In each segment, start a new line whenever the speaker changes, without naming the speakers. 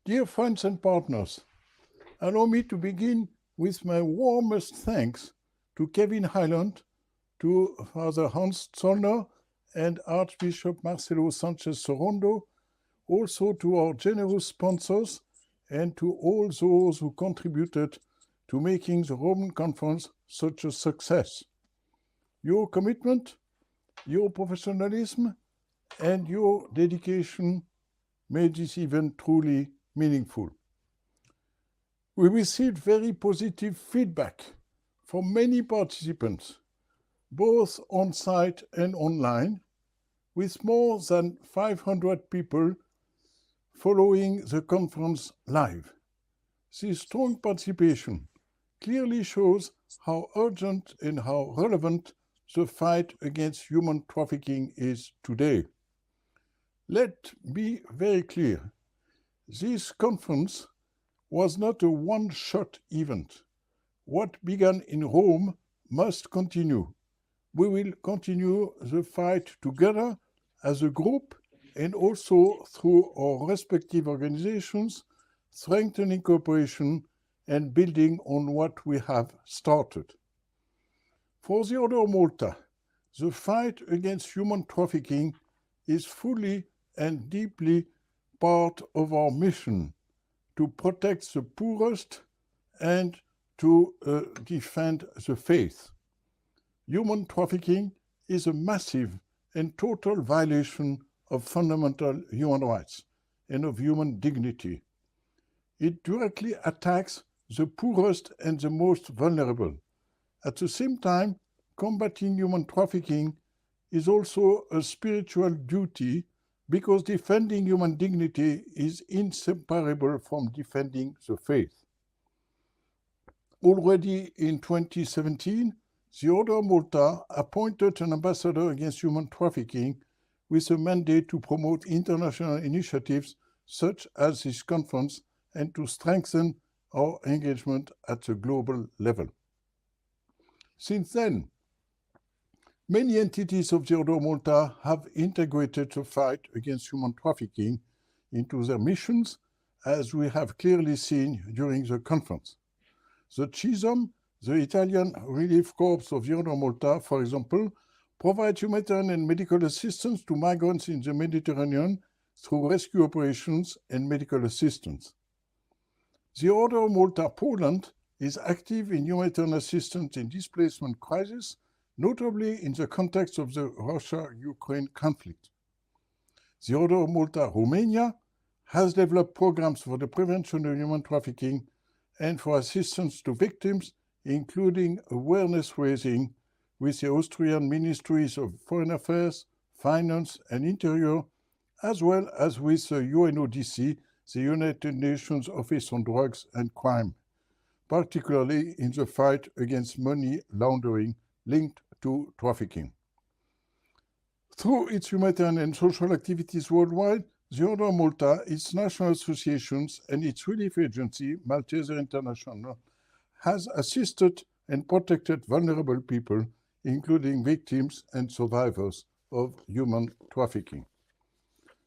Dear friends and partners, allow me to begin with my warmest thanks to Kevin Highland, to Father Hans Zollner and Archbishop Marcelo Sanchez Sorondo, also to our generous sponsors and to all those who contributed to making the Roman Conference such a success. Your commitment, your professionalism, and your dedication made this event truly meaningful. We received very positive feedback from many participants, both on site and online, with more than 500 people following the conference live. This strong participation clearly shows how urgent and how relevant the fight against human trafficking is today. Let me be very clear. This conference was not a one-shot event. What began in Rome must continue. We will continue the fight together as a group and also through our respective organizations, strengthening cooperation and building on what we have started. For the Order of Malta, the fight against human trafficking is fully and deeply part of our mission to protect the poorest and to defend the faith. Human trafficking is a massive and total violation of fundamental human rights and of human dignity. It directly attacks the poorest and the most vulnerable. At the same time, combating human trafficking is also a spiritual duty because defending human dignity is inseparable from defending the faith. Already in 2017, the Order of Malta appointed an ambassador against human trafficking with a mandate to promote international initiatives such as this conference and to strengthen our engagement at the global level. Since then, many entities of the Order of Malta have integrated the fight against human trafficking into their missions, as we have clearly seen during the conference. The CISOM, the Italian Relief Corps of the Order of Malta, for example, provides humanitarian and medical assistance to migrants in the Mediterranean through rescue operations and medical assistance. The Order of Malta Poland is active in humanitarian assistance in displacement crisis, notably in the context of the Russia-Ukraine conflict. The Order of Malta Romania has developed programs for the prevention of human trafficking and for assistance to victims, including awareness raising with the Austrian Ministries of Foreign Affairs, Finance and Interior, as well as with the UNODC, the United Nations Office on Drugs and Crime, particularly in the fight against money laundering linked to trafficking. Through its humanitarian and social activities worldwide, the Order of Malta, its national associations, and its relief agency, Malteser International, has assisted and protected vulnerable people, including victims and survivors of human trafficking.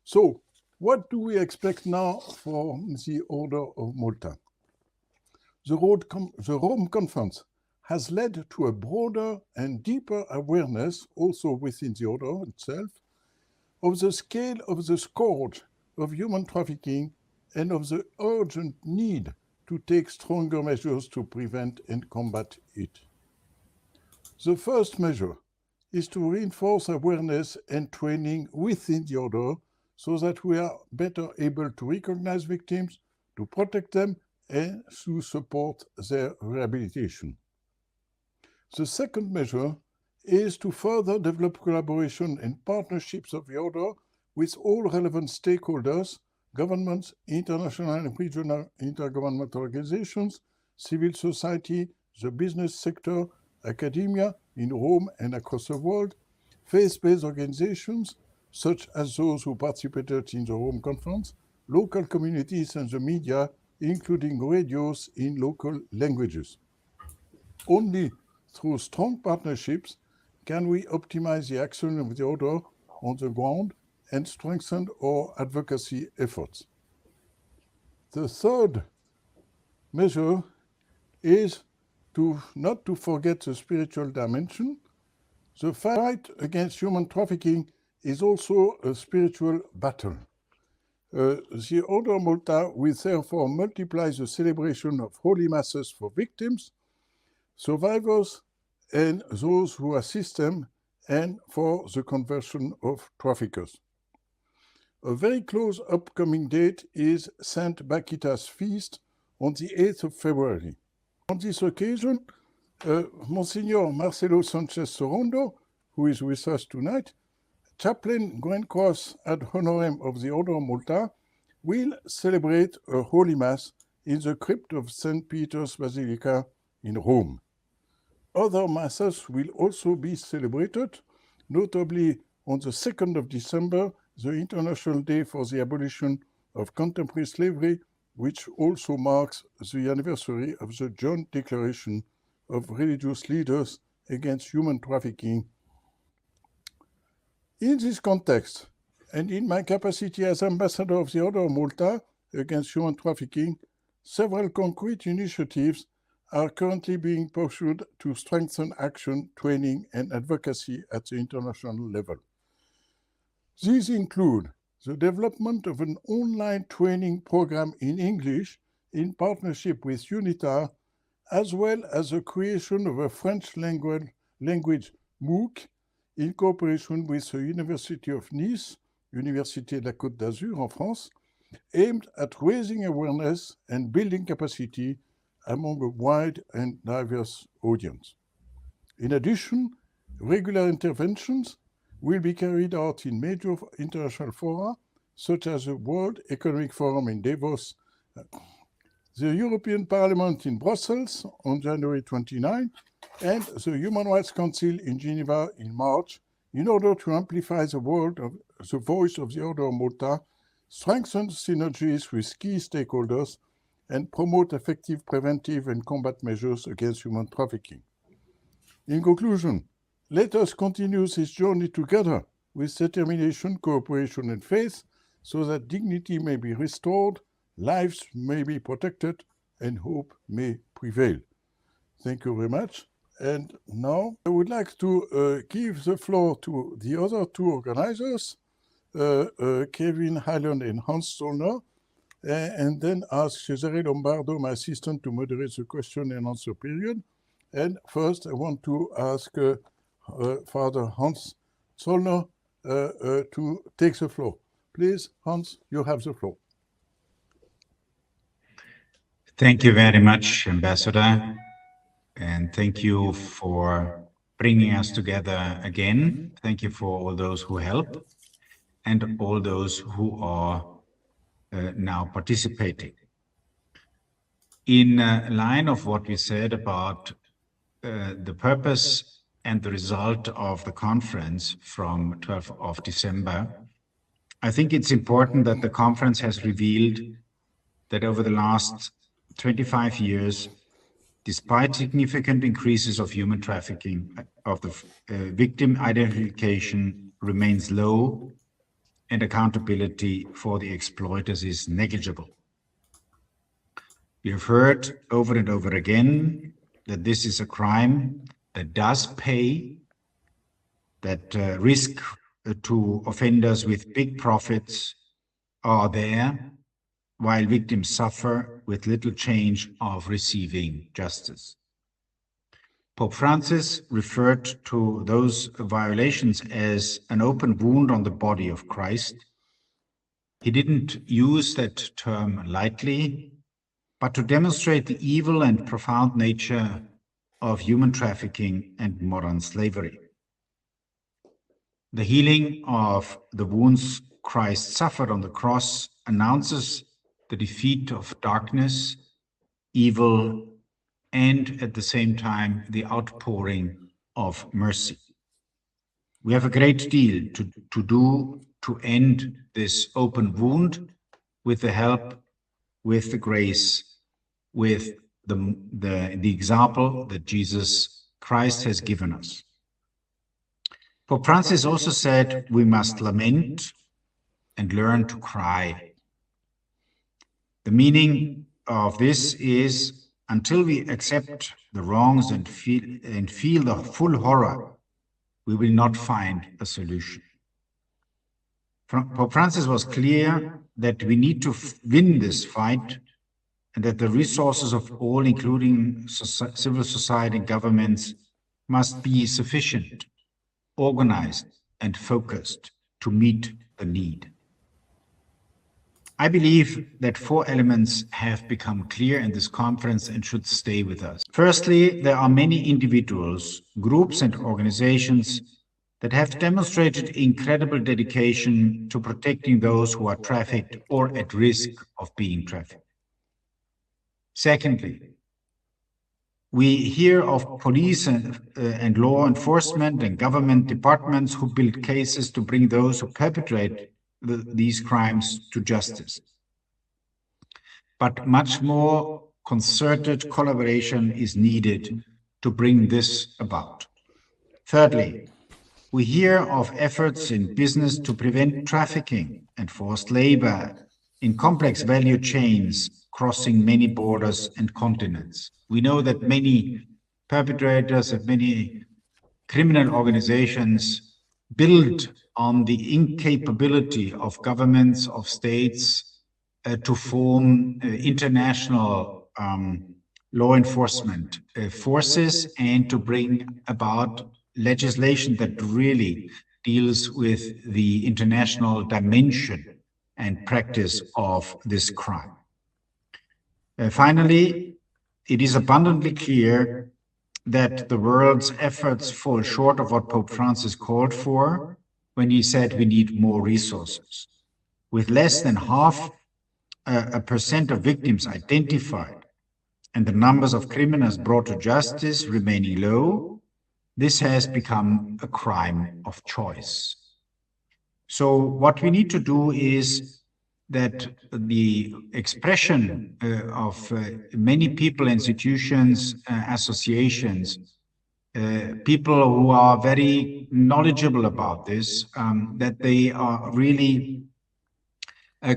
So, what do we expect now from the Order of Malta? The Rome Conference has led to a broader and deeper awareness, also within the Order itself, of the scale of the scourge of human trafficking and of the urgent need to take stronger measures to prevent and combat it. The first measure is to reinforce awareness and training within the Order so that we are better able to recognize victims, to protect them, and to support their rehabilitation. The second measure is to further develop collaboration and partnerships of the Order with all relevant stakeholders, governments, international and regional intergovernmental organizations, civil society, the business sector, academia in Rome and across the world, faith-based organizations such as those who participated in the Rome Conference, local communities and the media, including radios in local languages. Only through strong partnerships can we optimize the action of the Order on the ground and strengthen our advocacy efforts. the third measure is not to forget the spiritual dimension. The fight against human trafficking is also a spiritual battle. The Order Malta will therefore multiply the celebration of holy masses for victims, survivors, and those who assist them, and for the conversion of traffickers. A very close upcoming date is Saint Bakita's feast on the 8th of February. On this occasion, Monsignor Marcelo Sanchez Sorondo, who is with us tonight, Chaplain Grand Cross ad honorem of the Order of Malta, will celebrate a Holy Mass in the crypt of St. Peter's Basilica in Rome. Other Masses will also be celebrated, notably on the 2nd of December, the International Day for the Abolition of Contemporary Slavery, which also marks the anniversary of the Joint Declaration of Religious Leaders Against Human Trafficking. In this context, and in my capacity as Ambassador of the Order of Malta Against Human Trafficking, several concrete initiatives are currently being pursued to strengthen action, training, and advocacy at the international level. These include the development of an online training program in English in partnership with UNITAR, as well as the creation of a French language MOOC in cooperation with the University of Nice, Université de la Côte d'Azur en France, aimed at raising awareness and building capacity among a wide and diverse audience. In addition, regular interventions will be carried out in major international fora, such as the World Economic Forum in Davos, the European Parliament in Brussels on January 29, and the Human Rights Council in Geneva in March, in order to amplify the voice of the Order of Malta, strengthen synergies with key stakeholders, and promote effective preventive and combat measures against human trafficking. In conclusion, let us continue this journey together with determination, cooperation, and faith, so that dignity may be restored, lives may be protected, and hope may prevail. Thank you very much. And now I would like to give the floor to the other two organizers, Kevin Highland and Hans Zollner, and then ask Cesare Lombardo, my assistant, to moderate the question and answer period. And first, I want to ask Father Hans Zollner to take the floor. Please, Hans, you have the floor.
Thank you very much, Ambassador, and thank you for bringing us together again. Thank you for all those who help and all those who are now participating. In line of what we said about the purpose and the result of the conference from 12th of December, I think it's important that the conference has revealed that over the last 25 years, despite significant increases of human trafficking, of the victim identification remains low and accountability for the exploiters is negligible. We have heard over and over again that this is a crime that does pay, that risk to offenders with big profits are there, while victims suffer with little chance of receiving justice. Pope Francis referred to those violations as an open wound on the body of Christ. He didn't use that term lightly, but to demonstrate the evil and profound nature of human trafficking and modern slavery. The healing of the wounds Christ suffered on the cross announces the defeat of darkness, evil, and at the same time, the outpouring of mercy. We have a great deal to do to end this open wound with the help, with the grace, with the example that Jesus Christ has given us. Pope Francis also said we must lament and learn to cry. The meaning of this is, until we accept the wrongs and feel the full horror, we will not find a solution. Pope Francis was clear that we need to win this fight, and that the resources of all, including civil society and governments, must be sufficient, organized, and focused to meet the need. I believe that 4 elements have become clear in this conference and should stay with us. Firstly, there are many individuals, groups, and organizations that have demonstrated incredible dedication to protecting those who are trafficked or at risk of being trafficked. Secondly, we hear of police and law enforcement and government departments who build cases to bring those who perpetrate these crimes to justice. But much more concerted collaboration is needed to bring this about. Thirdly, we hear of efforts in business to prevent trafficking and forced labor in complex value chains crossing many borders and continents. We know that many perpetrators and many criminal organizations build on the incapability of governments, of states, to form international law enforcement forces and to bring about legislation that really deals with the international dimension and practice of this crime. Finally, it is abundantly clear that the world's efforts fall short of what Pope Francis called for when he said we need more resources. With less than 0.5% of victims identified and the numbers of criminals brought to justice remaining low, this has become a crime of choice. So what we need to do is that the expression of many people, institutions, associations, people who are very knowledgeable about this, that they are really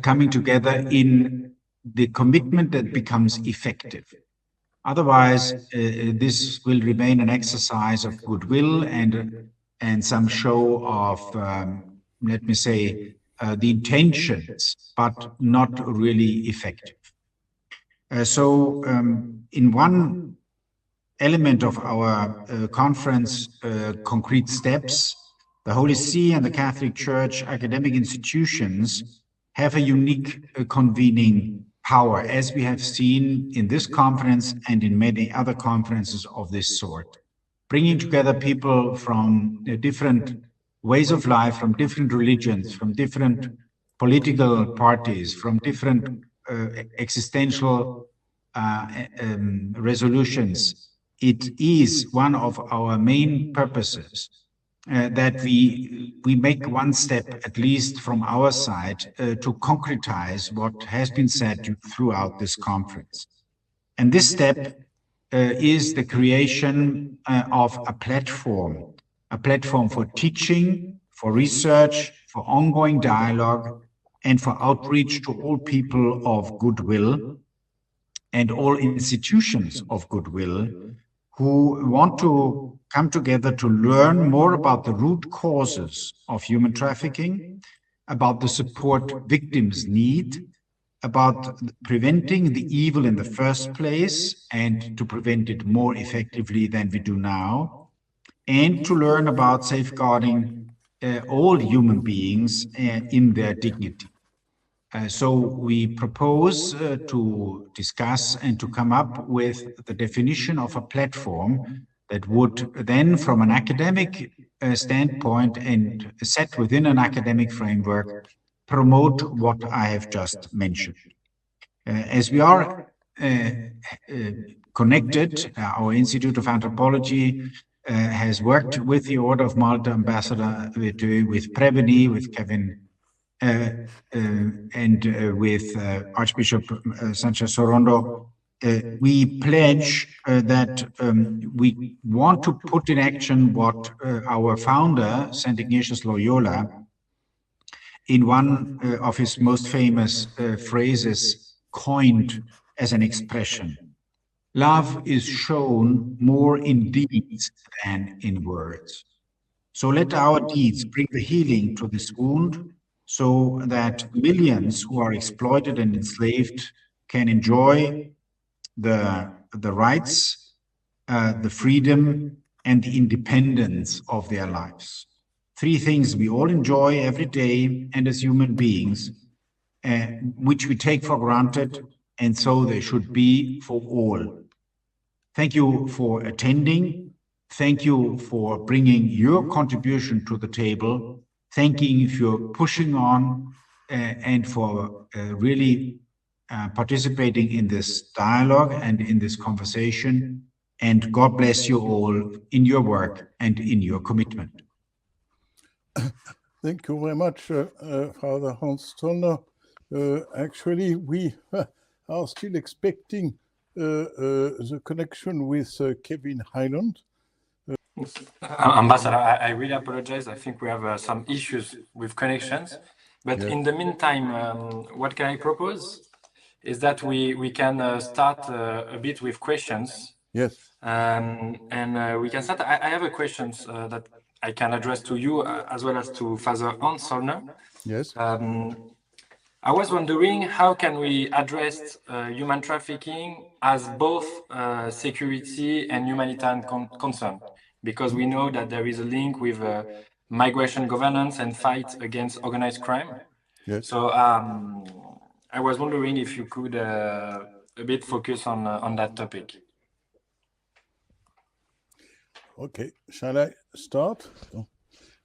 coming together in the commitment that becomes effective. Otherwise, this will remain an exercise of goodwill and some show of, let me say, the intentions, but not really effective. So in one element of our conference, concrete steps, the Holy See and the Catholic Church academic institutions have a unique convening power, as we have seen in this conference and in many other conferences of this sort, bringing together people from different ways of life, from different religions, from different political parties, from different existential resolutions. It is one of our main purposes that we make one step, at least from our side, to concretize what has been said throughout this conference. And this step is the creation of a platform for teaching, for research, for ongoing dialogue, and for outreach to all people of goodwill and all institutions of goodwill who want to come together to learn more about the root causes of human trafficking, about the support victims need, about preventing the evil in the first place and to prevent it more effectively than we do now, and to learn about safeguarding all human beings in their dignity. So we propose to discuss and to come up with the definition of a platform that would then, from an academic standpoint and set within an academic framework, promote what I have just mentioned. As we are connected, our Institute of Anthropology has worked with the Order of Malta, Ambassador with Preveni, with Kevin, and with Archbishop Sanchez Sorondo. We pledge that we want to put in action what our founder, St. Ignatius Loyola, in one of his most famous phrases, coined as an expression. Love is shown more in deeds than in words. So let our deeds bring the healing to this wound, so that millions who are exploited and enslaved can enjoy the rights, the freedom, and the independence of their lives. Three things we all enjoy every day and as human beings, which we take for granted, and so they should be for all. Thank you for attending. Thank you for bringing your contribution to the table. Thanking you for pushing on and for really participating in this dialogue and in this conversation. And God bless you all in your work and in your commitment.
Thank you very much, Father Hans Zollner. Actually, we are still expecting the connection with Kevin Highland.
Ambassador, I really apologize. I think we have some issues with connections. But in the meantime, what can I propose is that we can start a bit with questions.
Yes.
And we can start. I have a question that I can address to you as well as to Father Hans Zollner.
Yes.
I was wondering, how can we address human trafficking as both security and humanitarian concern? Because we know that there is a link with migration governance and fight against organized crime.
Yes.
So I was wondering if you could a bit focus on that topic.
Okay, shall I start?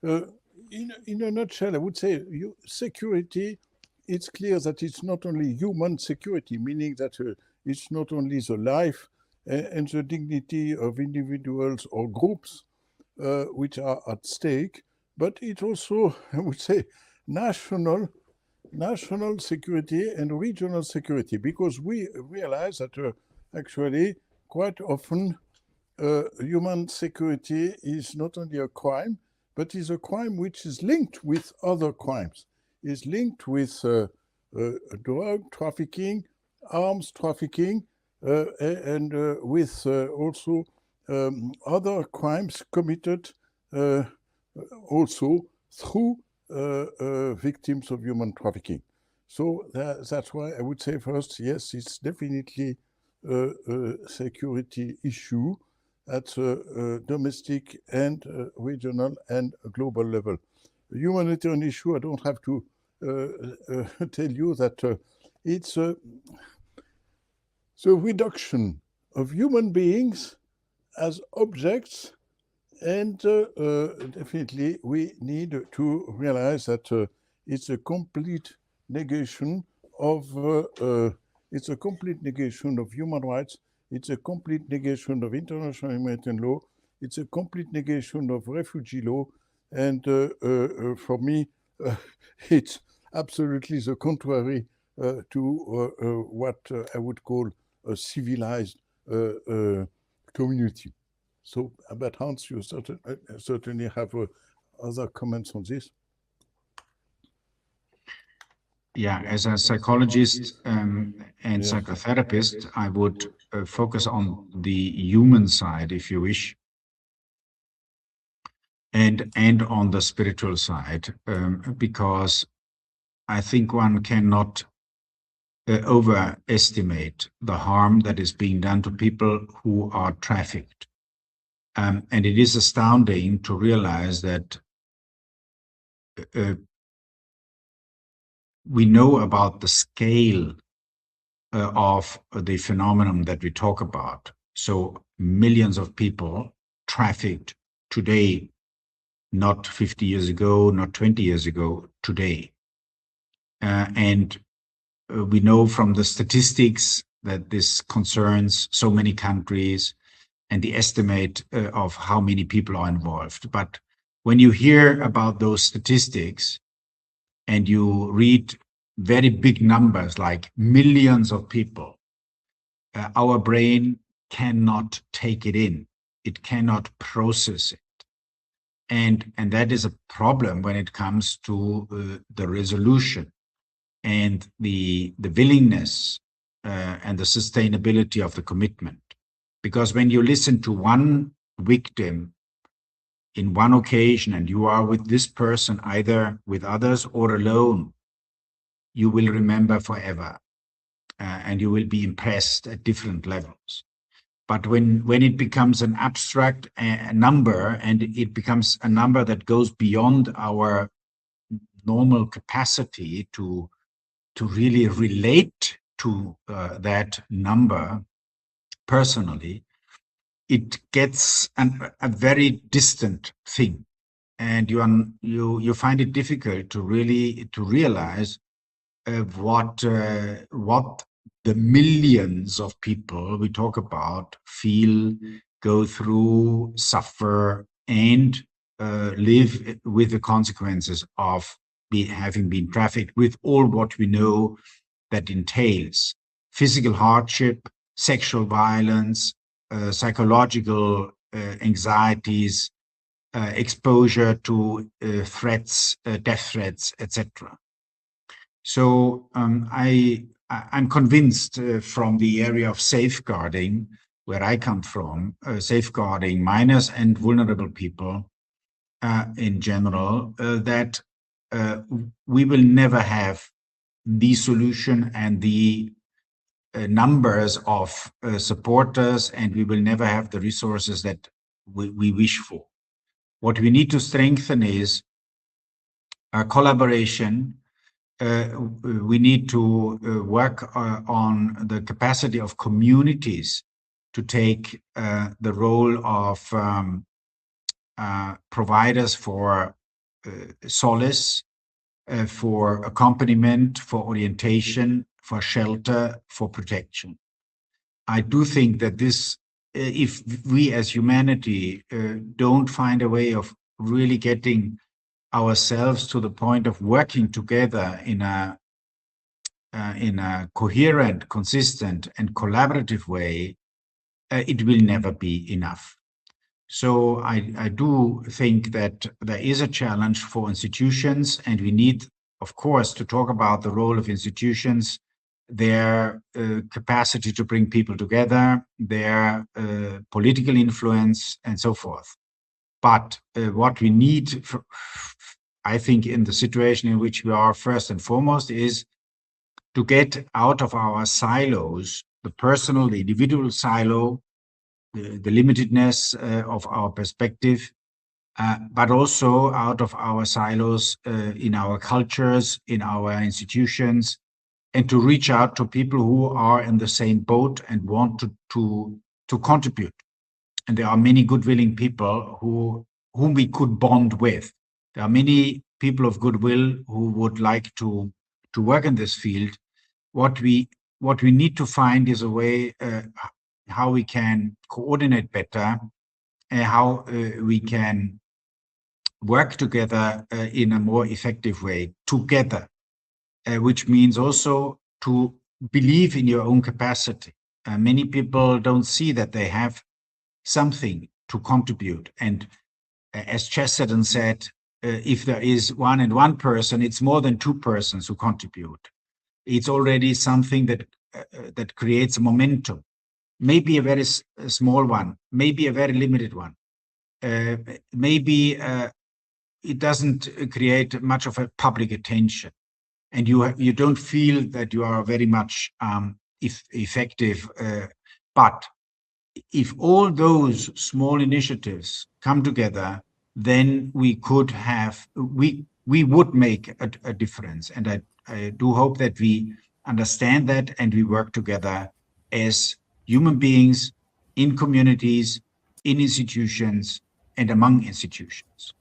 In a nutshell, I would say security, it's clear that it's not only human security, meaning that it's not only the life and the dignity of individuals or groups which are at stake, but it also, I would say, national security and regional security, because we realize that actually quite often human security is not only a crime, but is a crime which is linked with other crimes, is linked with drug trafficking, arms trafficking, and with also other crimes committed also through victims of human trafficking. So that's why I would say first, yes, it's definitely a security issue at a domestic and regional and global level. A humanitarian issue, I don't have to tell you that it's the reduction of human beings as objects, and definitely we need to realize that it's a complete negation of human rights. It's a complete negation of international humanitarian law. It's a complete negation of refugee law. And for me, it's absolutely the contrary to what I would call a civilized community. So, but Hans, you certainly have other comments on this.
Yeah, as a psychologist and psychotherapist, I would focus on the human side, if you wish, and on the spiritual side, because I think one cannot overestimate the harm that is being done to people who are trafficked. And it is astounding to realize that we know about the scale of the phenomenon that we talk about. So millions of people trafficked today, not 50 years ago, not 20 years ago, today. And we know from the statistics that this concerns so many countries and the estimate of how many people are involved. But when you hear about those statistics and you read very big numbers like millions of people, our brain cannot take it in. It cannot process it. And that is a problem when it comes to the resolution and the willingness and the sustainability of the commitment. Because when you listen to one victim in one occasion and you are with this person, either with others or alone, you will remember forever, and you will be impressed at different levels. But when it becomes an abstract number, and it becomes a number that goes beyond our normal capacity to really relate to that number personally, it gets a very distant thing, and you find it difficult to realize what the millions of people we talk about feel, go through, suffer, and live with the consequences of having been trafficked, with all what we know that entails: physical hardship, sexual violence, psychological anxieties, exposure to threats, death threats, etc. So I'm convinced from the area of safeguarding, where I come from, safeguarding minors and vulnerable people in general, that we will never have the solution and the numbers of supporters, and we will never have the resources that we wish for. What we need to strengthen is collaboration. We need to work on the capacity of communities to take the role of providers for solace, for accompaniment, for orientation, for shelter, for protection. I do think that this, if we as humanity don't find a way of really getting ourselves to the point of working together in a coherent, consistent, and collaborative way, it will never be enough. So I do think that there is a challenge for institutions, and we need, of course, to talk about the role of institutions, their capacity to bring people together, their political influence, and so forth. But what we need, I think, in the situation in which we are, first and foremost, is to get out of our silos, the personal, the individual silo, the limitedness of our perspective, but also out of our silos in our cultures, in our institutions, and to reach out to people who are in the same boat and want to contribute. And there are many good willing people whom we could bond with. There are many people of goodwill who would like to work in this field. What we need to find is a way how we can coordinate better, how we can work together in a more effective way, together, which means also to believe in your own capacity. Many people don't see that they have something to contribute. And as Chesterton said, if there is one person, it's more than two persons who contribute. It's already something that creates a momentum. Maybe a very small one, maybe a very limited one. Maybe it doesn't create much of a public attention, and you don't feel that you are very much effective. But if all those small initiatives come together, then we would make a difference. And I do hope that we understand that and we work together as human beings, in communities, in institutions, and among institutions.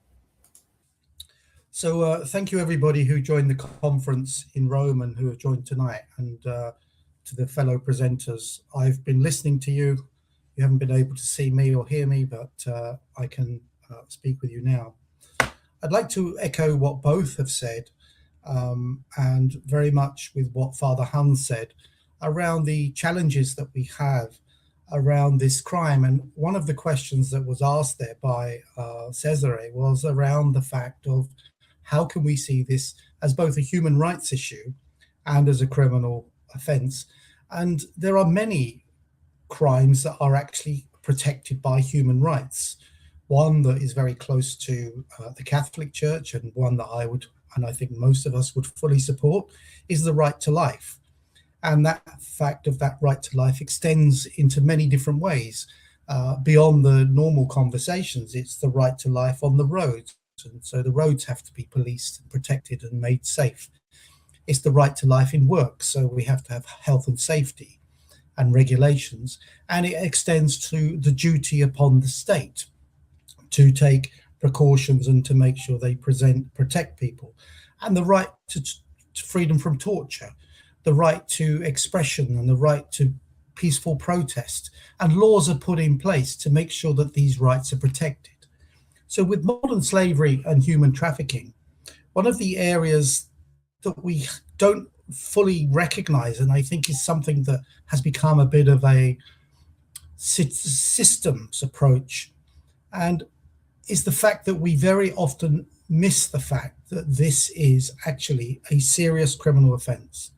So thank you everybody who joined the conference in Rome and who have joined tonight, and to the fellow presenters. I've been listening to you. You haven't been able to see me or hear me, but I can speak with you now. I'd like to echo what both have said, and very much with what Father Hans said around the challenges that we have around this crime. And one of the questions that was asked there by Cesare was around the fact of how can we see this as both a human rights issue and as a criminal offence. And there are many crimes that are actually protected by human rights. One that is very close to the Catholic Church, and one that I would, and I think most of us would fully support, is the right to life. And that fact of that right to life extends into many different ways. Beyond the normal conversations, it's the right to life on the roads. And so the roads have to be policed and protected and made safe. It's the right to life in work. So we have to have health and safety and regulations. And it extends to the duty upon the state to take precautions and to make sure they protect people. And the right to freedom from torture, the right to expression and the right to peaceful protest. And laws are put in place to make sure that these rights are protected. So with modern slavery and human trafficking, one of the areas that we don't fully recognize, and I think is something that has become a bit of a systems approach, and is the fact that we very often miss the fact that this is actually a serious criminal offense.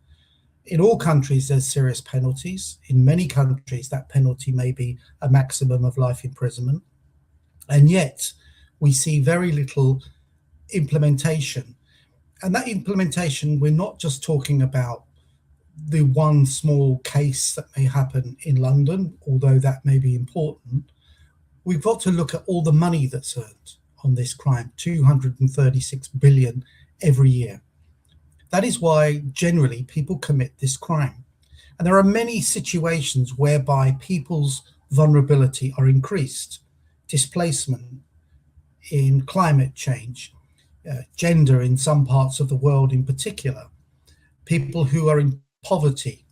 In all countries, there's serious penalties. In many countries, that penalty may be a maximum of life imprisonment. And yet, we see very little implementation. And that implementation, we're not just talking about the one small case that may happen in London, although that may be important. We've got to look at all the money that's earned on this crime, 236 billion every year. That is why generally people commit this crime. And there are many situations whereby people's vulnerability are increased. Displacement, in climate change, gender in some parts of the world in particular, people who are in poverty,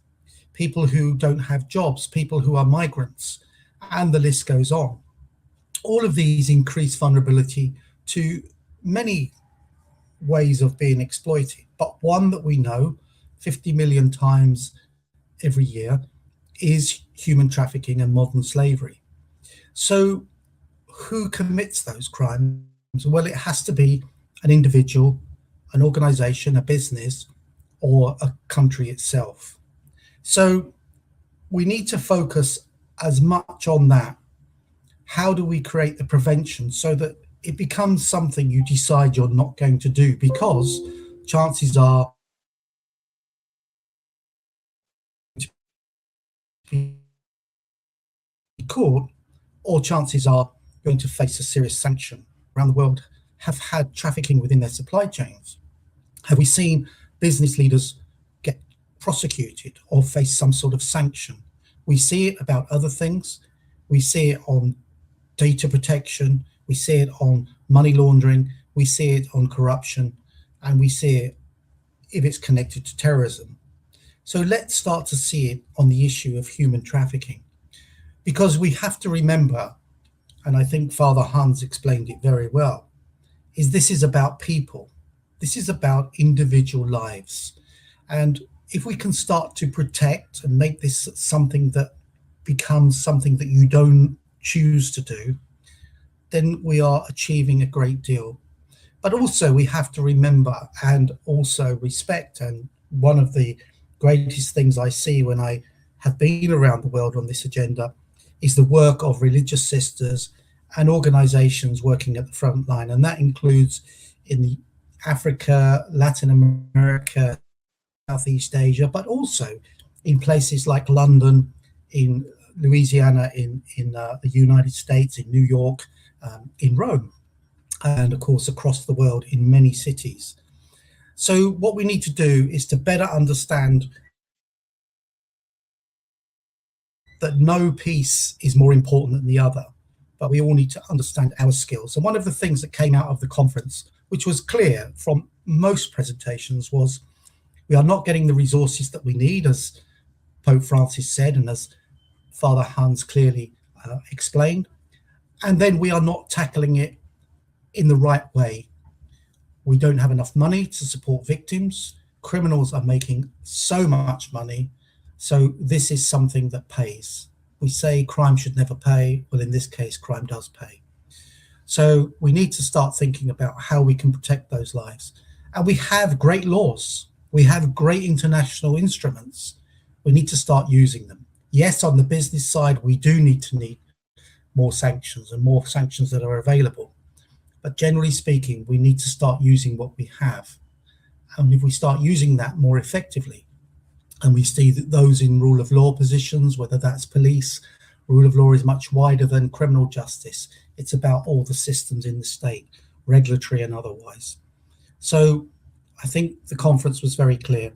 people who don't have jobs, people who are migrants, and the list goes on. All of these increase vulnerability to many ways of being exploited, but one that we know 50 million times every year is human trafficking and modern slavery. So who commits those crimes? Well, it has to be an individual, an organization, a business, or a country itself. So we need to focus as much on that. How do we create the prevention so that it becomes something you decide you're not going to do, because chances are caught, or chances are going to face a serious sanction. Around the world have had trafficking within their supply chains. Have we seen business leaders get prosecuted or face some sort of sanction? We see it about other things. We see it on data protection. We see it on money laundering. We see it on corruption. And we see it if it's connected to terrorism. So let's start to see it on the issue of human trafficking, because we have to remember, and I think Father Hans explained it very well, is this is about people. This is about individual lives. And if we can start to protect and make this something that becomes something that you don't choose to do, then we are achieving a great deal. But also we have to remember and also respect, and one of the greatest things I see when I have been around the world on this agenda is the work of religious sisters and organizations working at the front line. And that includes in the Africa, Latin America, Southeast Asia, but also in places like London, in Louisiana, in the United States, in New York, in Rome, and of course across the world in many cities. So what we need to do is to better understand that no piece is more important than the other, but we all need to understand our skills. And one of the things that came out of the conference, which was clear from most presentations, was we are not getting the resources that we need, as Pope Francis said, and as Father Hans clearly explained. And then we are not tackling it in the right way. We don't have enough money to support victims. Criminals are making so much money. So this is something that pays. We say crime should never pay. Well, in this case, crime does pay. So we need to start thinking about how we can protect those lives. And we have great laws. We have great international instruments. we need to start using them. Yes, on the business side, we do need more sanctions and more sanctions that are available. But generally speaking, we need to start using what we have. And if we start using that more effectively, and we see that those in rule of law positions, whether that's police, rule of law is much wider than criminal justice. It's about all the systems in the state, regulatory and otherwise. So I think the conference was very clear.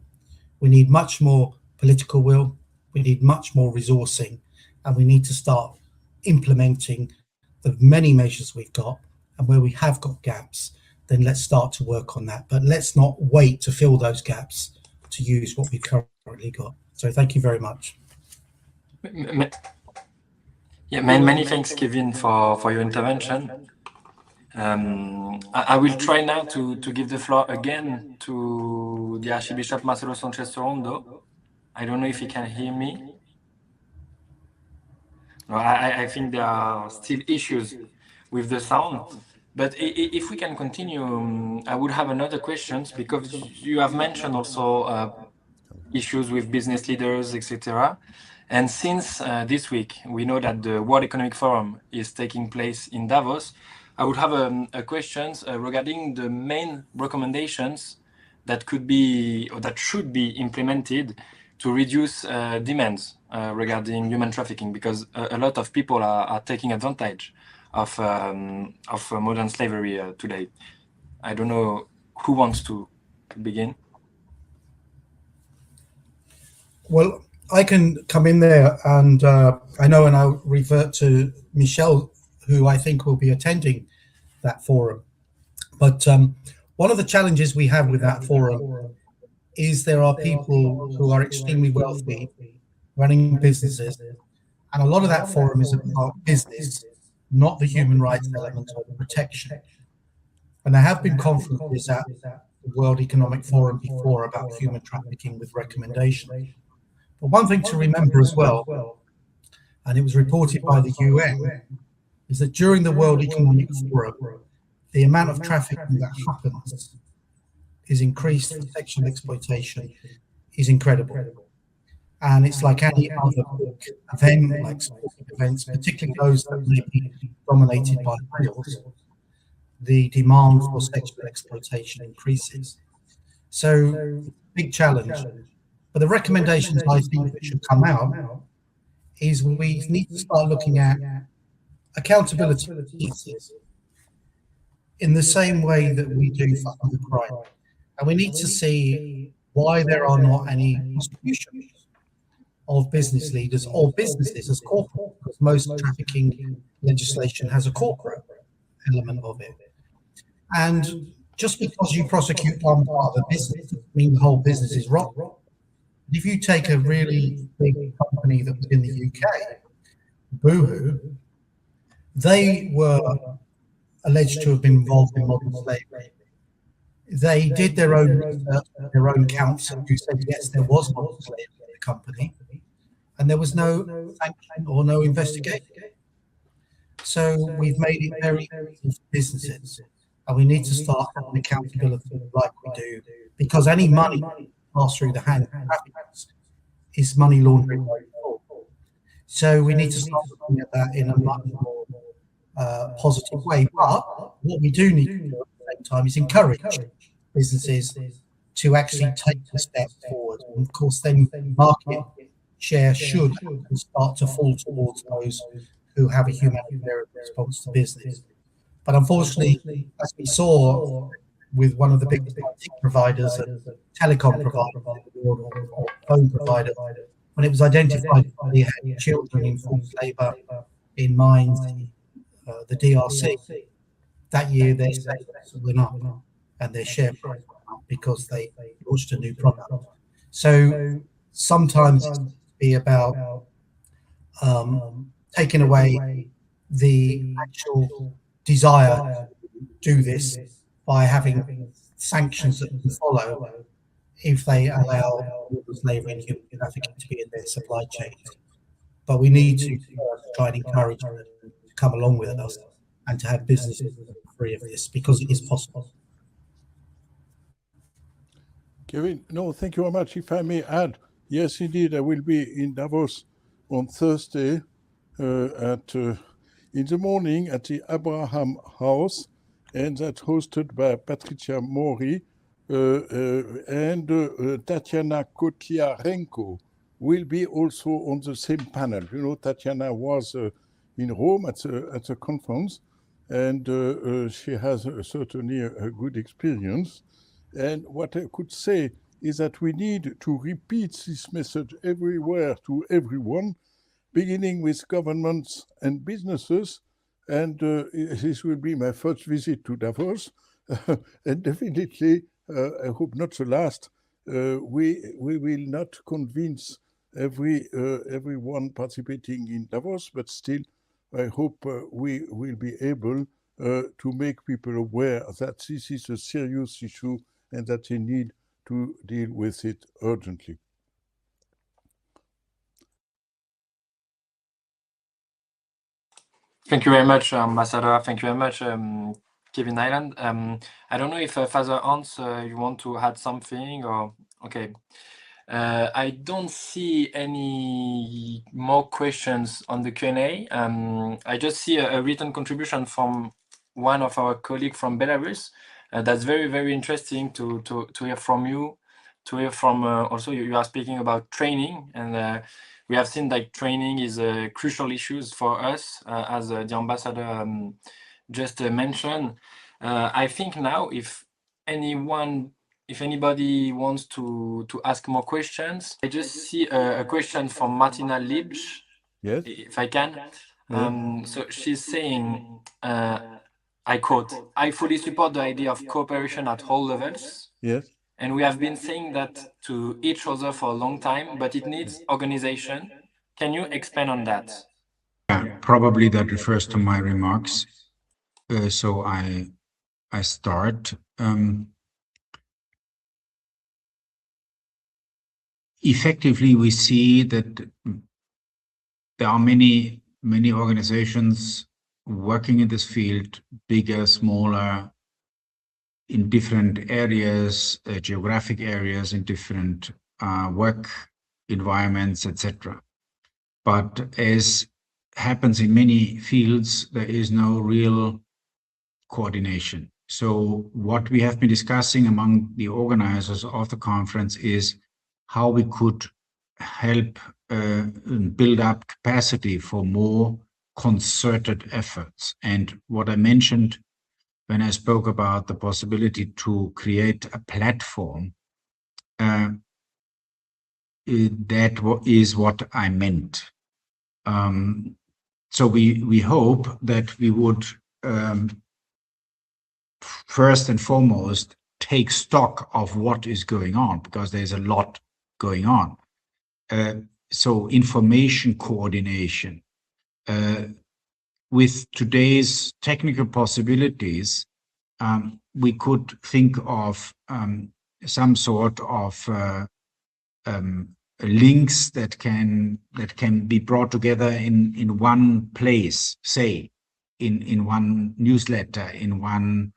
We need much more political will, we need much more resourcing, and we need to start implementing the many measures we've got. And where we have got gaps, then let's start to work on that. But let's not wait to fill those gaps to use what we've currently got. So thank you very much.
Yeah, many thanks, Kevin, for your intervention. I will try now to give the floor again to the Archbishop Marcelo Sanchez Sorondo. I don't know if he can hear me. No, I think there are still issues with the sound. But if we can continue, I would have another question, because you have mentioned also issues with business leaders, etc. And since this week, we know that the World Economic Forum is taking place in Davos. I would have a question regarding the main recommendations that could be or that should be implemented to reduce demands regarding human trafficking, because a lot of people are taking advantage of modern slavery today. I don't know who wants to begin.
Well, I can come in there, and I know, and I'll revert to Michel, who I think will be attending that forum. But one of the challenges we have with that forum is there are people who are extremely wealthy running businesses, and a lot of that forum is about business, not the human rights element of protection. And there have been conferences at the World Economic Forum before about human trafficking with recommendations. But one thing to remember as well, and it was reported by the UN, is that during the World Economic Forum, the amount of trafficking that happens is increased for sexual exploitation is incredible. And it's like any other big event, like sporting events, particularly those that may be dominated by males, the demand for sexual exploitation increases. So, big challenge. But the recommendations I think that should come out is we need to start looking at accountability in the same way that we do for other crime. And we need to see why there are not any prosecutions of business leaders or businesses as corporate, because most trafficking legislation has a corporate element of it. And just because you prosecute one part of the business doesn't mean the whole business is wrong. If you take a really big company that was in the UK, Boohoo, they were alleged to have been involved in modern slavery. They did their own research, their own counsel, who said, yes, there was modern slavery in the company, and there was no sanction or no investigation. So we've made it very easy for businesses, and we need to start having accountability like we do, because any money passed through the hands of traffickers is money laundering. So we need to start looking at that in a much more positive way. But what we do need to do at the same time is encourage businesses to actually take a step forward. And of course, then market share should start to fall towards those who have a humanitarian response to business. But unfortunately, as we saw with one of the biggest providers, telecom provider, or phone provider, when it was identified that they had children in forced labour in mines, the DRC, that year their sales went up and their share price went up because they launched a new product. So sometimes it's be about taking away the actual desire to do this by having sanctions that can follow if they allow slavery and human trafficking to be in their supply chains. But we need to try and encourage them to come along with us and to have businesses free of this, because it is possible.
Kevin, no, thank you very much. If I may add, Yes, indeed. I will be in Davos on Thursday in the morning at the Abraham House, and that's hosted by Patricia Mori and Tatiana Kotiarenko will be also on the same panel. You know, Tatiana was in Rome at the conference, and she has certainly a good experience. And what I could say is that we need to repeat this message everywhere to everyone, beginning with governments and businesses. And this will be my first visit to Davos, and definitely, I hope not the last. We will not convince everyone participating in Davos, but still, I hope we will be able to make people aware that this is a serious issue and that they need to deal with it urgently.
Thank you very much, Ambassador. Thank you very much, Kevin Island. I don't know if Father Hans, you want to add something or okay. I don't see any more questions on the Q&A. I just see a written contribution from one of our colleagues from Belarus. That's very, very interesting to hear from you, to hear from also you are speaking about training, and we have seen that training is a crucial issue for us, as the ambassador just mentioned. I think now if anybody wants to ask more questions, I just see a question from Martina Libsch.
Yes.
If I can. So she's saying, I quote, "I fully support the idea of cooperation at all levels."
Yes.
And we have been saying that to each other for a long time, but it needs organization. Can you expand on that?
Yeah, probably that refers to my remarks. So I start. Effectively, we see that there are many organizations working in this field, bigger, smaller, in different areas, geographic areas, in different work environments, etc. But as happens in many fields, there is no real coordination. So what we have been discussing among the organizers of the conference is how we could help build up capacity for more concerted efforts. And what I mentioned when I spoke about the possibility to create a platform, that is what I meant. So we hope that we would first and foremost take stock of what is going on, because there's a lot going on. So information coordination. With today's technical possibilities, we could think of some sort of links that can be brought together in one place, say in one newsletter, in one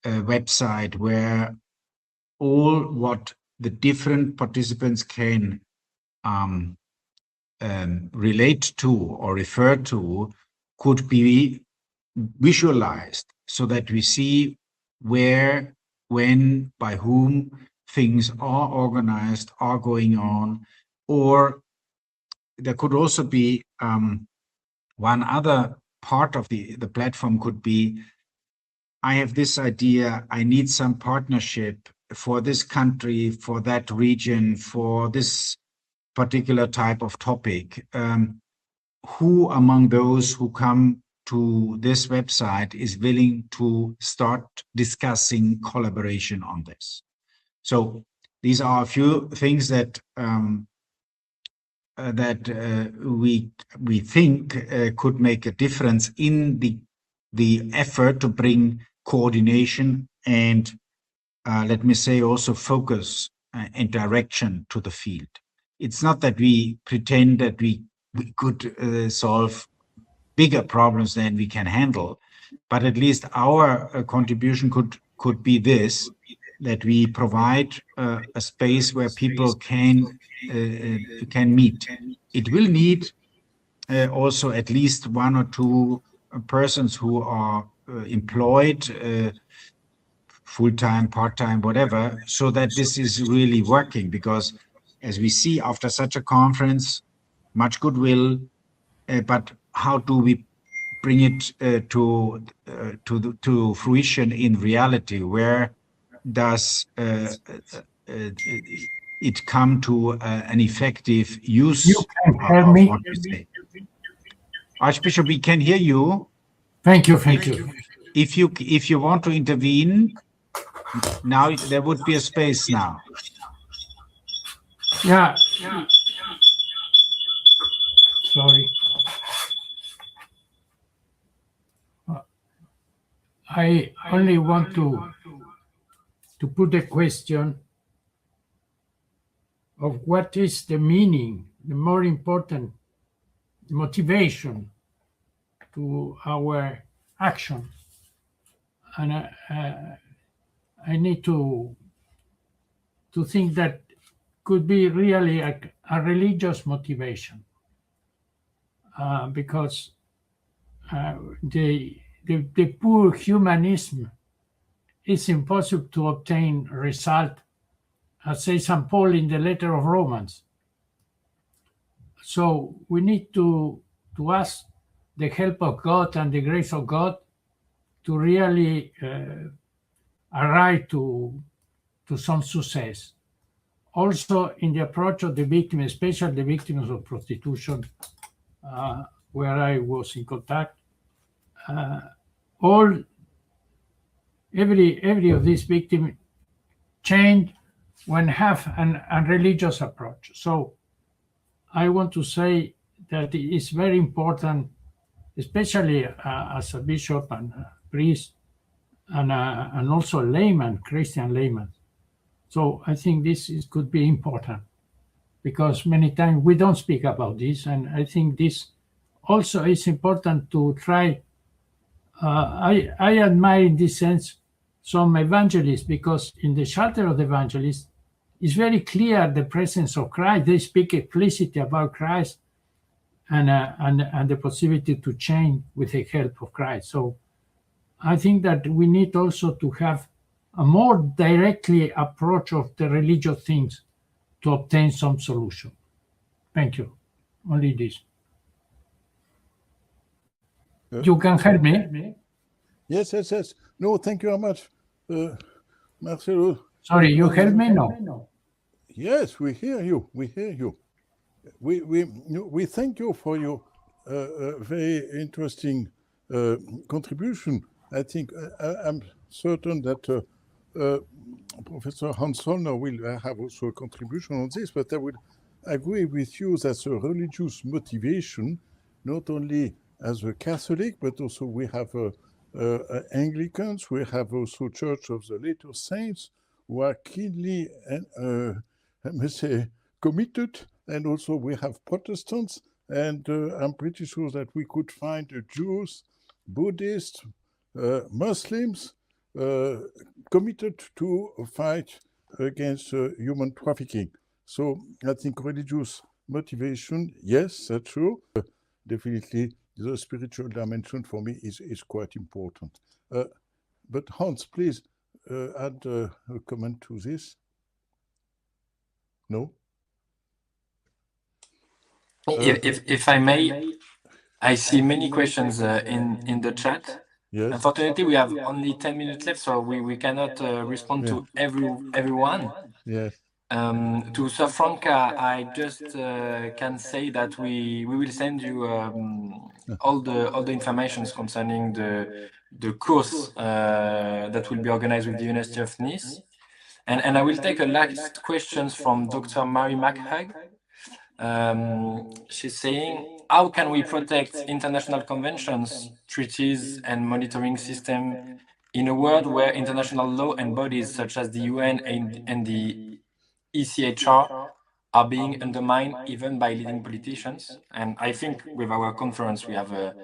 website, where all what the different participants can relate to or refer to could be visualized, so that we see where, when, by whom things are organized, are going on. Or there could also be one other part of the platform could be, I have this idea, I need some partnership for this country, for that region, for this particular type of topic. Who among those who come to this website is willing to start discussing collaboration on this? So these are a few things that we think could make a difference in the effort to bring coordination and let me say also focus and direction to the field. It's not that we pretend that we could solve bigger problems than we can handle, but at least our contribution could be this, that we provide a space where people can can meet. It will need also at least 1 or 2 persons who are employed full-time, part-time, whatever, so that this is really working. Because as we see after such a conference, much goodwill, but how do we bring it to fruition in reality? Where does it come to an effective use
You can hear
of
me?
what we say? Archbishop, we can hear you.
Thank you, thank you.
If you want to intervene, now there would be a space now.
Yeah. Sorry. I only want to put the question of what is the meaning, the more important motivation to our action. And I need to think that could be really a religious motivation, because the poor humanism is impossible to obtain result, as says St. Paul in the letter of Romans. So we need to ask the help of God and the grace of God to really arrive to some success. Also in the approach of the victim, especially the victims of prostitution, where I was in contact, every of these victims change when have a religious approach. So I want to say that it is very important, especially as a bishop and a priest, and also a layman, Christian layman. So I think this could be important, because many times we don't speak about this, and I think this also is important to try. I admire in this sense some evangelists, because in the Charter of the Evangelists it's very clear the presence of Christ. They speak explicitly about Christ and the possibility to change with the help of Christ. So I think that we need also to have a more directly approach of the religious things to obtain some solution. Thank you. Only this. You can help me?
Yes. No, thank you very much, Marcelo.
Sorry, you help me? No.
Yes, we hear you. We thank you for your very interesting contribution. I think I'm certain that Professor Hans Zollner will have also a contribution on this, but I would agree with you that a religious motivation, not only as a Catholic, but also we have Anglicans, we have also Church of the Latter Saints, who are keenly I must say, committed, and also we have Protestants, and I'm pretty sure that we could find Jews, Buddhists, Muslims committed to fight against human trafficking. So I think religious motivation, yes, that's true. Definitely the spiritual dimension for me is quite important. But Hans, please add a comment to this. No?
If I may, I see many questions in the chat.
Yes.
Unfortunately, we have only 10 minutes left, so we cannot respond to everyone.
Yes.
To Sir Franca, I just can say that we will send you all the information concerning the course that will be organized with the University of Nice. And I will take a last question from Dr. Mary McHugh. She's saying, how can we protect international conventions, treaties, and monitoring system in a world where international law and bodies such as the UN and the ECHR are being undermined even by leading politicians? And I think with our conference we have a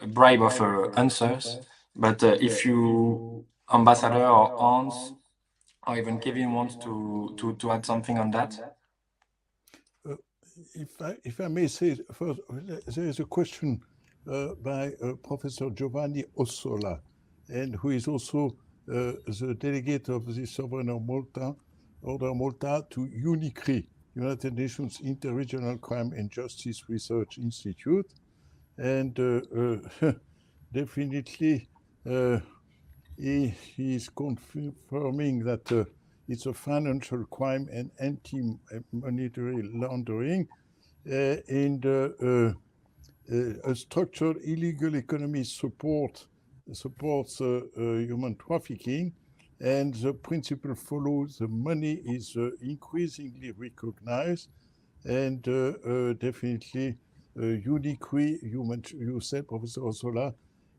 bribe of answers. But if you, Ambassador or Hans, or even Kevin, wants to add something on that.
if I may say first, there is a question by Professor Giovanni Ossola, and who is also the delegate of the Sovereign of Malta, Order of Malta, to UNICRI, United Nations Interregional Crime and Justice Research Institute, and definitely he is confirming that it's a financial crime and anti-monetary laundering, and a structured illegal economy supports human trafficking, and the principle follows the money is increasingly recognized, and definitely UNICRI, you said, Professor Ossola,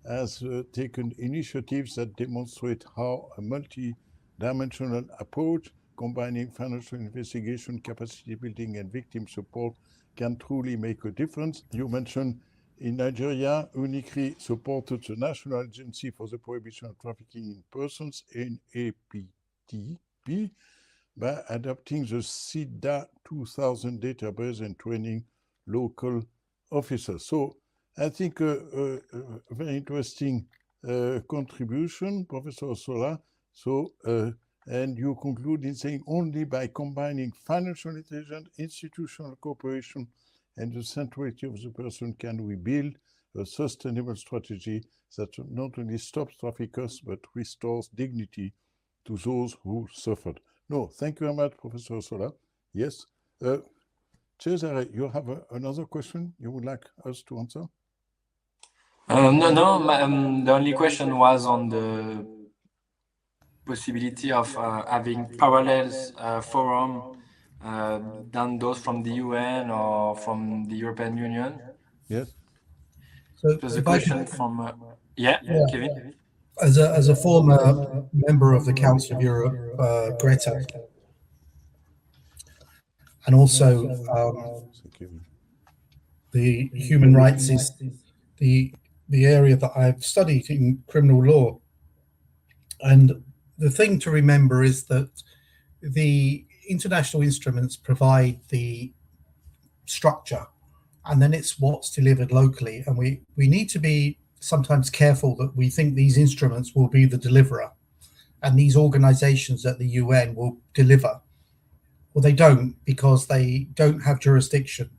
has taken initiatives that demonstrate how a multi-dimensional approach combining financial investigation, capacity building, and victim support can truly make a difference. You mentioned in Nigeria, UNICRI supported the National Agency for the Prohibition of Trafficking in Persons, NAPTP, by adopting the CIDA 2000 database and training local officers. So I think a very interesting contribution, Professor Ossola. So, and you conclude in saying only by combining financial intelligence, institutional cooperation, and the centrality of the person can we build a sustainable strategy that not only stops traffickers, but restores dignity to those who suffered. No, thank you very much, Professor Ossola. Yes. Cesare, you have another question you would like us to answer?
No, the only question was on the possibility of having parallel forum than those from the UN or from the European Union.
Yes.
So
There's a question from Kevin.
As a former member of the Council of Europe, Greta, and also the human rights is the area that I've studied in criminal law. And the thing to remember is that the international instruments provide the structure, and then it's what's delivered locally. And we need to be sometimes careful that we think these instruments will be the deliverer and these organizations at the UN will deliver. Well, they don't, because they don't have jurisdiction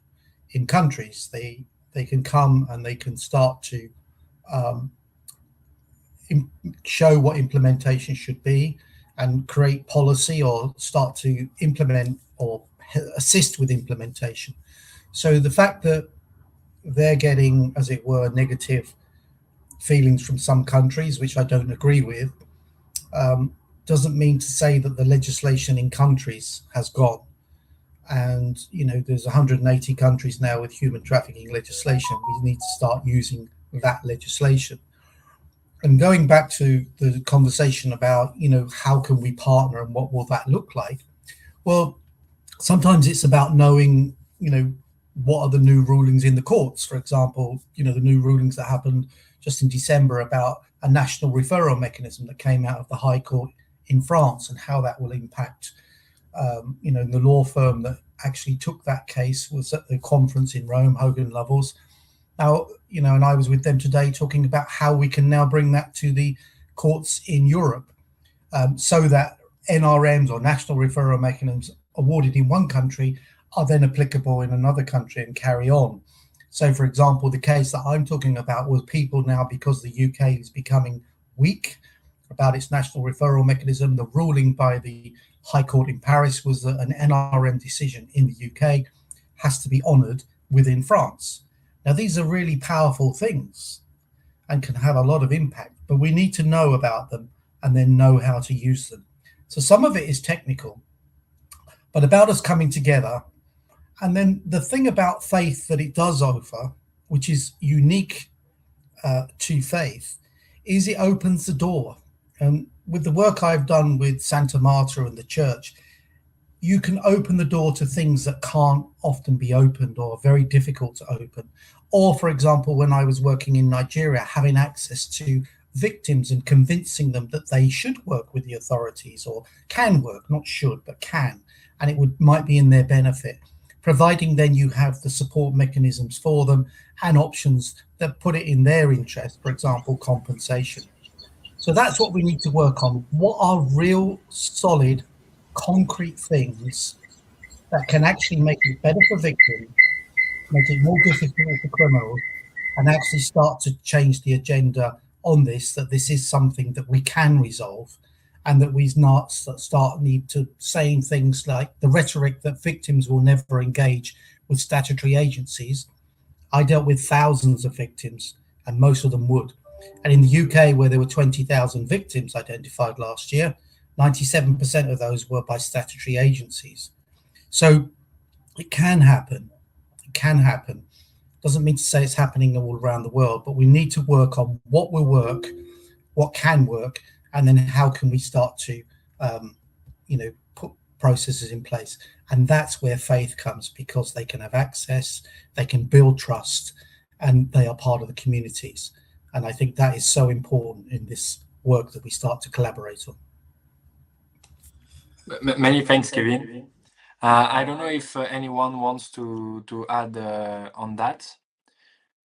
in countries. They can come and they can start to show what implementation should be and create policy or start to implement or assist with implementation. So the fact that they're getting, as it were, negative feelings from some countries, which I don't agree with, doesn't mean to say that the legislation in countries has gone. And, you know, there's 180 countries now with human trafficking legislation. We need to start using that legislation. And going back to the conversation about, you know, how can we partner and what will that look like? Well, sometimes it's about knowing, you know, what are the new rulings in the courts. For example, you know, the new rulings that happened just in December about a national referral mechanism that came out of the High Court in France, and how that will impact, you know, the law firm that actually took that case was at the conference in Rome, Hogan Lovells. Now, you know, and I was with them today talking about how we can now bring that to the courts in Europe, so that NRMs or national referral mechanisms awarded in one country are then applicable in another country and carry on. So, for example, the case that I'm talking about was people now, because the UK is becoming weak about its national referral mechanism, the ruling by the High Court in Paris was that an NRM decision in the UK has to be honoured within France. Now, these are really powerful things and can have a lot of impact, but we need to know about them and then know how to use them. So some of it is technical, but about us coming together. And then the thing about faith that it does offer, which is unique to faith, is it opens the door. And with the work I've done with Santa Marta and the church, you can open the door to things that can't often be opened or are very difficult to open. Or, for example, when I was working in Nigeria, having access to victims and convincing them that they should work with the authorities, or can work, not should, but can, and it might be in their benefit. providing then you have the support mechanisms for them and options that put it in their interest, for example, compensation. So that's what we need to work on. What are real, solid, concrete things that can actually make it better for victims, make it more difficult for criminals, and actually start to change the agenda on this, that this is something that we can resolve, and that we not need to saying things like the rhetoric that victims will never engage with statutory agencies. I dealt with thousands of victims, and most of them would. And in the UK, where there were 20,000 victims identified last year, 97% of those were by statutory agencies. So it can happen. It can happen. Doesn't mean to say it's happening all around the world, but we need to work on what will work, what can work, and then how can we start to, put processes in place. And that's where faith comes, because they can have access, they can build trust, and they are part of the communities. And I think that is so important in this work that we start to collaborate on.
Many thanks, Kevin. I don't know if anyone wants to add on that.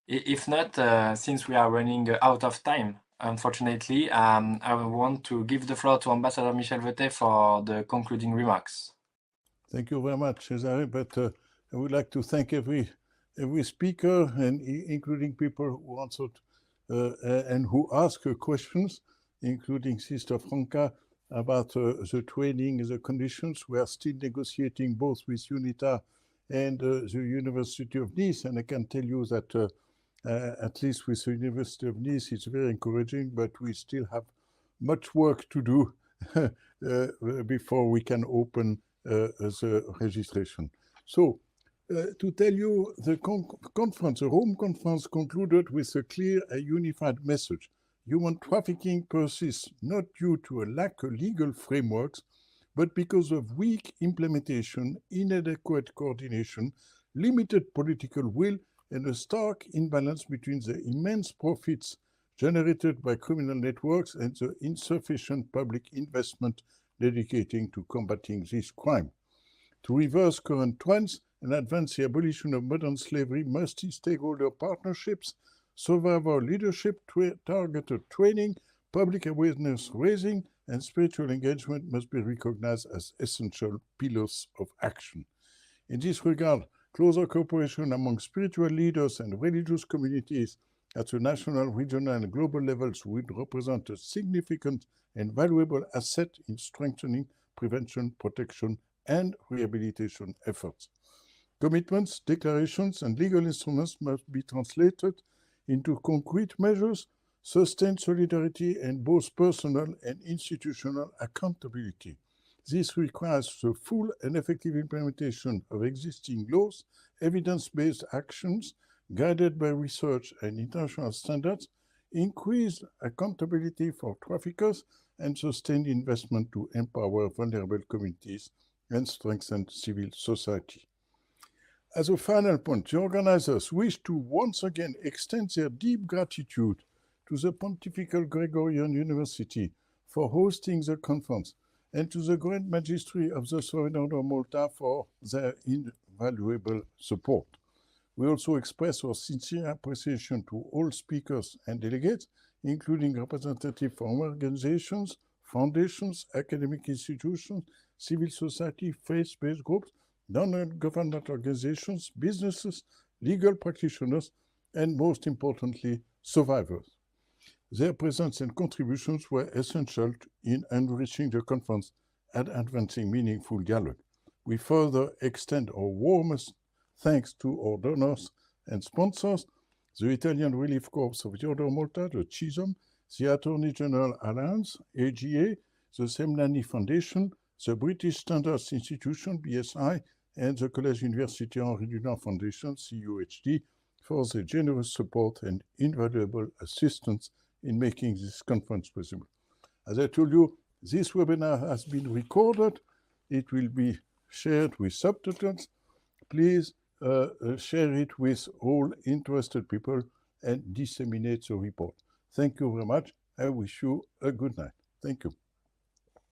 If not, since we are running out of time, unfortunately, I want to give the floor to Ambassador Michel Vetet for the concluding remarks.
Thank you very much, Cesare. But I would like to thank every speaker, and including people who answered and who asked questions, including Sister Franca, about the training, the conditions. We are still negotiating both with UNITA and the University of Nice, and I can tell you that at least with the University of Nice, it's very encouraging, but we still have much work to do before we can open the registration. So, to tell you, the conference, the Rome conference, concluded with a clear and unified message. Human trafficking persists not due to a lack of legal frameworks, but because of weak implementation, inadequate coordination, limited political will, and a stark imbalance between the immense profits generated by criminal networks and the insufficient public investment dedicating to combating this crime. To reverse current trends and advance the abolition of modern slavery, multi-stakeholder partnerships, survivor leadership, targeted training, public awareness raising, and spiritual engagement must be recognized as essential pillars of action. In this regard, closer cooperation among spiritual leaders and religious communities at the national, regional, and global levels would represent a significant and valuable asset in strengthening prevention, protection, and rehabilitation efforts. Commitments, declarations, and legal instruments must be translated into concrete measures, sustain solidarity, and both personal and institutional accountability. This requires the full and effective implementation of existing laws, evidence-based actions guided by research and international standards, increased accountability for traffickers, and sustained investment to empower vulnerable communities and strengthen civil society. As a final point, the organizers wish to once again extend their deep gratitude to the Pontifical Gregorian University for hosting the conference, and to the Grand Magistry of the Sovereign Order of Malta for their invaluable support. We also express our sincere appreciation to all speakers and delegates, including representatives from organizations, foundations, academic institutions, civil society, faith-based groups, non-government organizations, businesses, legal practitioners, and most importantly, survivors. Their presence and contributions were essential in enriching the conference and advancing meaningful dialogue. We further extend our warmest thanks to our donors and sponsors, the Italian Relief Corps of the Order of Malta, the CISOM, the Attorney General Alliance, AGA, the Semnani Foundation, the British Standards Institution, BSI, and the Collège Université Henri Dunant Foundation, CUHD, for their generous support and invaluable assistance in making this conference possible. As I told you, this webinar has been recorded. It will be shared with subtitles. Please share it with all interested people and disseminate the report. Thank you very much. I wish you a good night. Thank you.